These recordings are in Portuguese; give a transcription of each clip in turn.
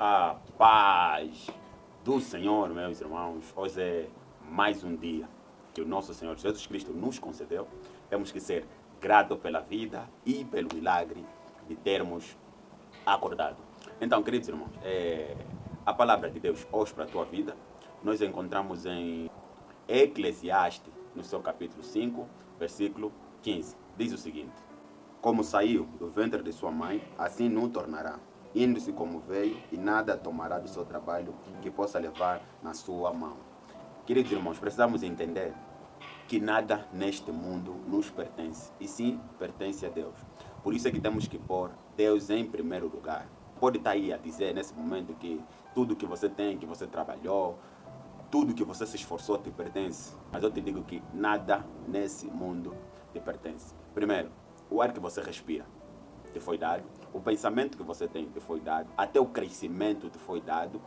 A paz do Senhor, meus irmãos. Hoje é mais um dia que o nosso Senhor Jesus Cristo nos concedeu. Temos que ser gratos pela vida e pelo milagre de termos acordado. Então, queridos irmãos, a palavra de Deus hoje para a tua vida, nós encontramos em Eclesiastes, no seu capítulo 5, versículo 15. Diz o seguinte: como saiu do ventre de sua mãe, assim não tornará, indo-se como veio, e nada tomará do seu trabalho que possa levar na sua mão. Queridos irmãos, precisamos entender que nada neste mundo nos pertence, e sim pertence a Deus. Por isso é que temos que pôr Deus em primeiro lugar. Pode estar aí a dizer nesse momento que tudo que você tem, que você trabalhou, tudo que você se esforçou te pertence. Mas eu te digo que nada nesse mundo te pertence. Primeiro, o ar que você respira te foi dado, o pensamento que você tem te foi dado, até o crescimento te foi dado,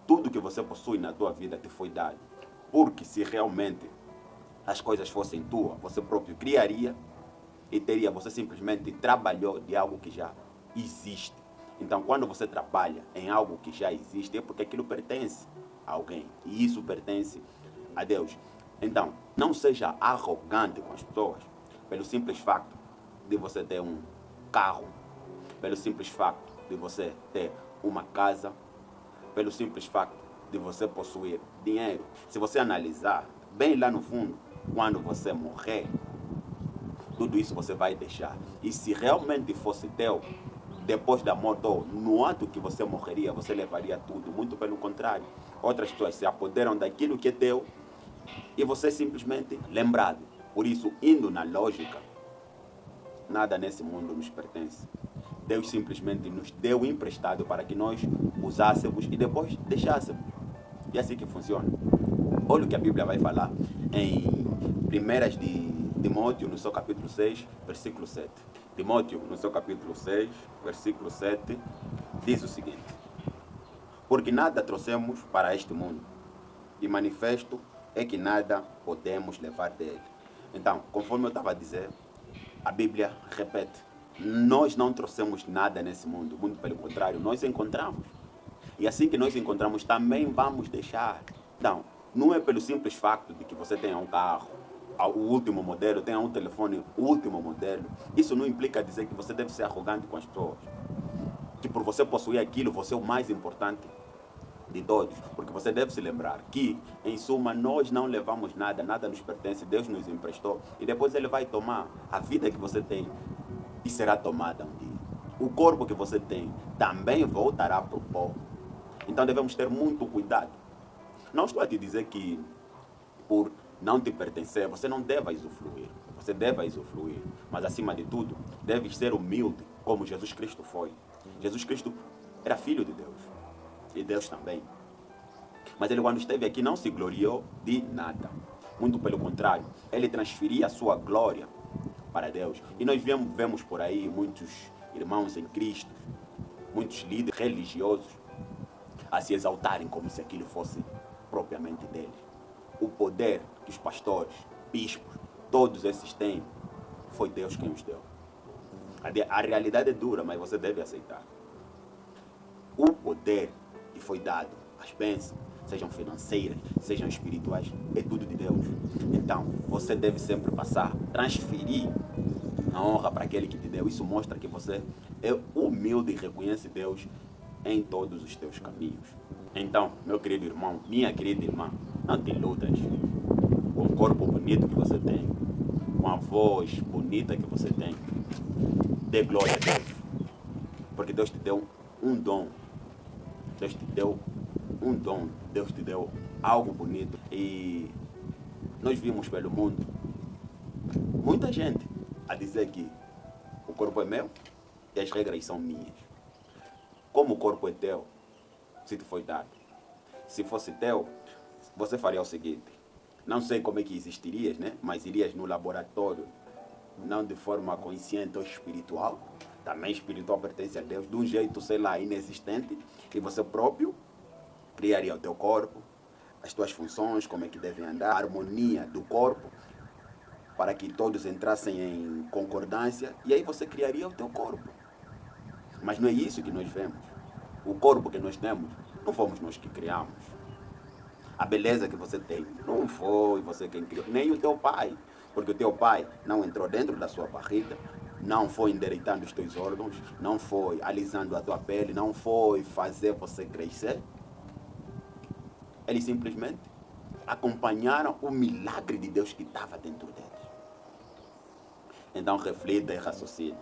tudo que você possui na tua vida te foi dado. Porque se realmente as coisas fossem tuas, você próprio criaria e teria, você simplesmente trabalhou de algo que já existe. Então, quando você trabalha em algo que já existe, é porque aquilo pertence a alguém. E isso pertence a Deus. Então, não seja arrogante com as pessoas pelo simples facto de você ter um carro, pelo simples facto de você ter uma casa, pelo simples facto de você possuir dinheiro. Se você analisar bem lá no fundo, quando você morrer, tudo isso você vai deixar. E se realmente fosse teu, depois da morte, ou no ato que você morreria, você levaria tudo. Muito pelo contrário. Outras pessoas se apoderam daquilo que é teu e você simplesmente lembrado. Por isso, indo na lógica, nada nesse mundo nos pertence. Deus simplesmente nos deu emprestado para que nós usássemos e depois deixássemos. E é assim que funciona. Olha o que a Bíblia vai falar em 1 de Timóteo, no seu capítulo 6, versículo 7. Timóteo, no seu capítulo 6, versículo 7, diz o seguinte: porque nada trouxemos para este mundo, e manifesto é que nada podemos levar dele. Então, conforme eu estava a dizer, a Bíblia repete: nós não trouxemos nada nesse mundo, muito pelo contrário, nós encontramos. E assim que nós encontramos, também vamos deixar. Então, não é pelo simples facto de que você tenha um carro, o último modelo, tenha um telefone, o último modelo. Isso não implica dizer que você deve ser arrogante com as pessoas. Que por você possuir aquilo, você é o mais importante de todos. Porque você deve se lembrar que, em suma, nós não levamos nada, nada nos pertence, Deus nos emprestou. E depois Ele vai tomar a vida que você tem e será tomada um dia. O corpo que você tem também voltará para o pó. Então devemos ter muito cuidado. Não estou a te dizer que por não te pertencer, você não deve usufruir. Você deve usufruir. Mas acima de tudo, deves ser humilde, como Jesus Cristo foi. Jesus Cristo era filho de Deus. E Deus também. Mas ele, quando esteve aqui, não se gloriou de nada. Muito pelo contrário, ele transferia a sua glória para Deus. E nós vemos por aí muitos irmãos em Cristo, muitos líderes religiosos, a se exaltarem como se aquilo fosse propriamente deles. O poder que os pastores, bispos, todos esses têm, foi Deus quem os deu. A realidade é dura, mas você deve aceitar. O poder que foi dado, as bênçãos, sejam financeiras, sejam espirituais, é tudo de Deus. Então, você deve sempre passar, transferir a honra para aquele que te deu. Isso mostra que você é humilde e reconhece Deus em todos os teus caminhos. Então, meu querido irmão, minha querida irmã, não te iludas com o corpo bonito que você tem, com a voz bonita que você tem. Dê glória a Deus, porque Deus te deu um dom. Deus te deu um dom, Deus te deu algo bonito. E nós vimos pelo mundo muita gente a dizer que o corpo é meu e as regras são minhas. Como o corpo é teu, se te foi dado. Se fosse teu, você faria o seguinte: não sei como é que existirias, né? Mas irias no laboratório, não de forma consciente ou espiritual. Também espiritual pertence a Deus, de um jeito, sei lá, inexistente. E você próprio criaria o teu corpo, as tuas funções, como é que devem andar, a harmonia do corpo, para que todos entrassem em concordância. E aí você criaria o teu corpo. Mas não é isso que nós vemos. O corpo que nós temos, não fomos nós que criamos. A beleza que você tem, não foi você quem criou, nem o teu pai. Porque o teu pai não entrou dentro da sua barriga, não foi endireitando os teus órgãos, não foi alisando a tua pele, não foi fazer você crescer. Eles simplesmente acompanharam o milagre de Deus que estava dentro deles. Então reflita e raciocina.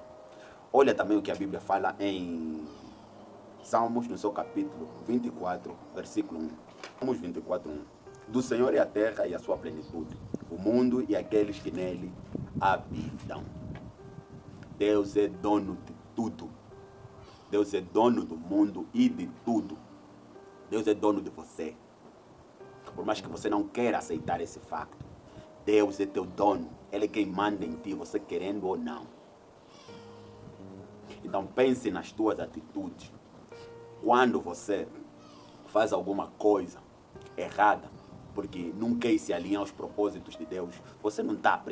Olha também o que a Bíblia fala em Salmos, no seu capítulo 24, versículo 1. Salmos 24, 1. Do Senhor é a terra e a sua plenitude, o mundo e aqueles que nele habitam. Deus é dono de tudo. Deus é dono do mundo e de tudo. Deus é dono de você. Por mais que você não queira aceitar esse facto, Deus é teu dono. Ele é quem manda em ti, você querendo ou não. Então pense nas tuas atitudes. Quando você faz alguma coisa errada, porque não quer se alinhar aos propósitos de Deus, você não está a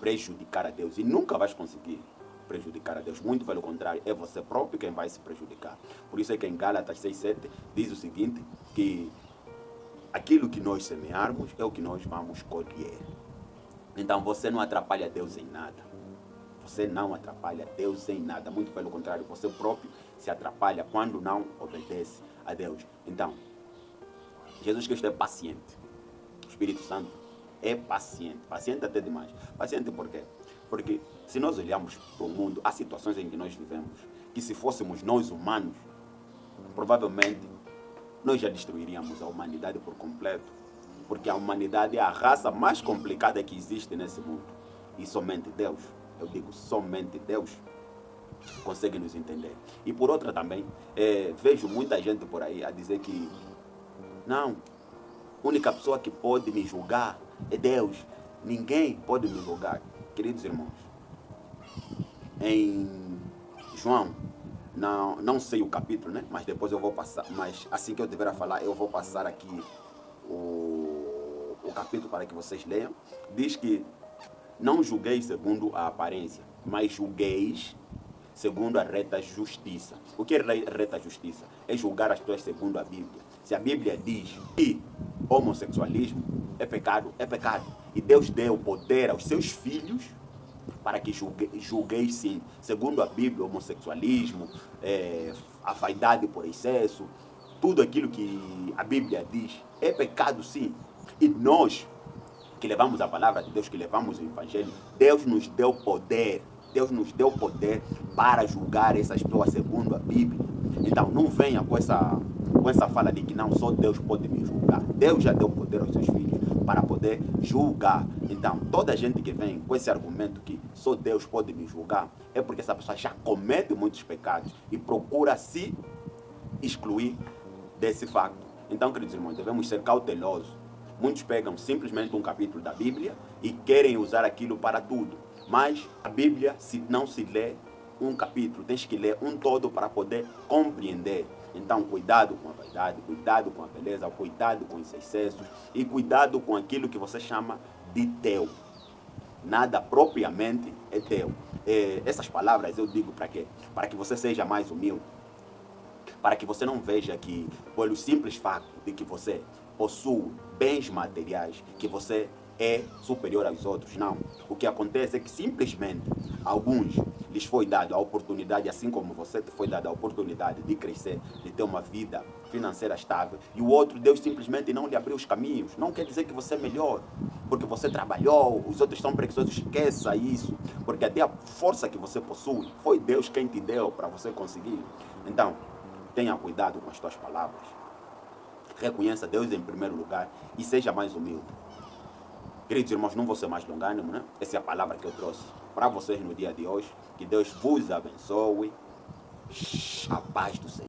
prejudicar a Deus e nunca vai conseguir prejudicar a Deus. Muito pelo contrário, é você próprio quem vai se prejudicar. Por isso é que em Gálatas 6:7 diz o seguinte, que aquilo que nós semearmos é o que nós vamos colher. Então você não atrapalha Deus em nada. Você não atrapalha Deus em nada. Muito pelo contrário, você próprio se atrapalha quando não obedece a Deus. Então, Jesus Cristo é paciente. O Espírito Santo é paciente. Paciente até demais. Paciente por quê? Porque se nós olharmos para o mundo, há situações em que nós vivemos, que se fôssemos nós humanos, provavelmente nós já destruiríamos a humanidade por completo. Porque a humanidade é a raça mais complicada que existe nesse mundo. E somente Deus, eu digo somente Deus, consegue nos entender. E por outra também, vejo muita gente por aí a dizer que não, a única pessoa que pode me julgar é Deus. Ninguém pode me julgar. Queridos irmãos, em João, não sei o capítulo, né? Mas depois eu vou passar, mas assim que eu tiver a falar, eu vou passar aqui o capítulo para que vocês leiam. Diz que não julgueis segundo a aparência, mas julgueis segundo a reta justiça. O que é reta justiça? É julgar as pessoas segundo a Bíblia. Se a Bíblia diz que homossexualismo é pecado, é pecado. E Deus deu poder aos seus filhos para que julgueis sim. Segundo a Bíblia, o homossexualismo, a vaidade por excesso, tudo aquilo que a Bíblia diz é pecado sim. E nós que levamos a palavra de Deus, que levamos o Evangelho, Deus nos deu poder. Deus nos deu poder para julgar essas pessoas segundo a Bíblia. Então não venha com essa fala de que não, só Deus pode me julgar. Deus já deu poder aos seus filhos para poder julgar. Então toda gente que vem com esse argumento que só Deus pode me julgar, é porque essa pessoa já comete muitos pecados e procura se excluir desse facto. Então, queridos irmãos, devemos ser cautelosos. Muitos pegam simplesmente um capítulo da Bíblia e querem usar aquilo para tudo. Mas a Bíblia não se lê um capítulo, tens que ler um todo para poder compreender. Então, cuidado com a vaidade, cuidado com a beleza, cuidado com os excessos e cuidado com aquilo que você chama de teu. Nada propriamente é teu. Essas palavras eu digo para quê? Para que você seja mais humilde. Para que você não veja que, pelo simples facto de que você possui bens materiais, que você é superior aos outros. Não. O que acontece é que simplesmente alguns lhes foi dado a oportunidade, assim como você te foi dada a oportunidade de crescer, de ter uma vida financeira estável, e o outro, Deus simplesmente não lhe abriu os caminhos. Não quer dizer que você é melhor, porque você trabalhou, os outros estão preguiçosos. Esqueça isso, porque até a força que você possui, foi Deus quem te deu para você conseguir. Então, tenha cuidado com as tuas palavras. Reconheça Deus em primeiro lugar e seja mais humilde. Queridos irmãos, não vou ser mais longânimo, né? Essa é a palavra que eu trouxe para vocês no dia de hoje. Que Deus vos abençoe. A paz do Senhor.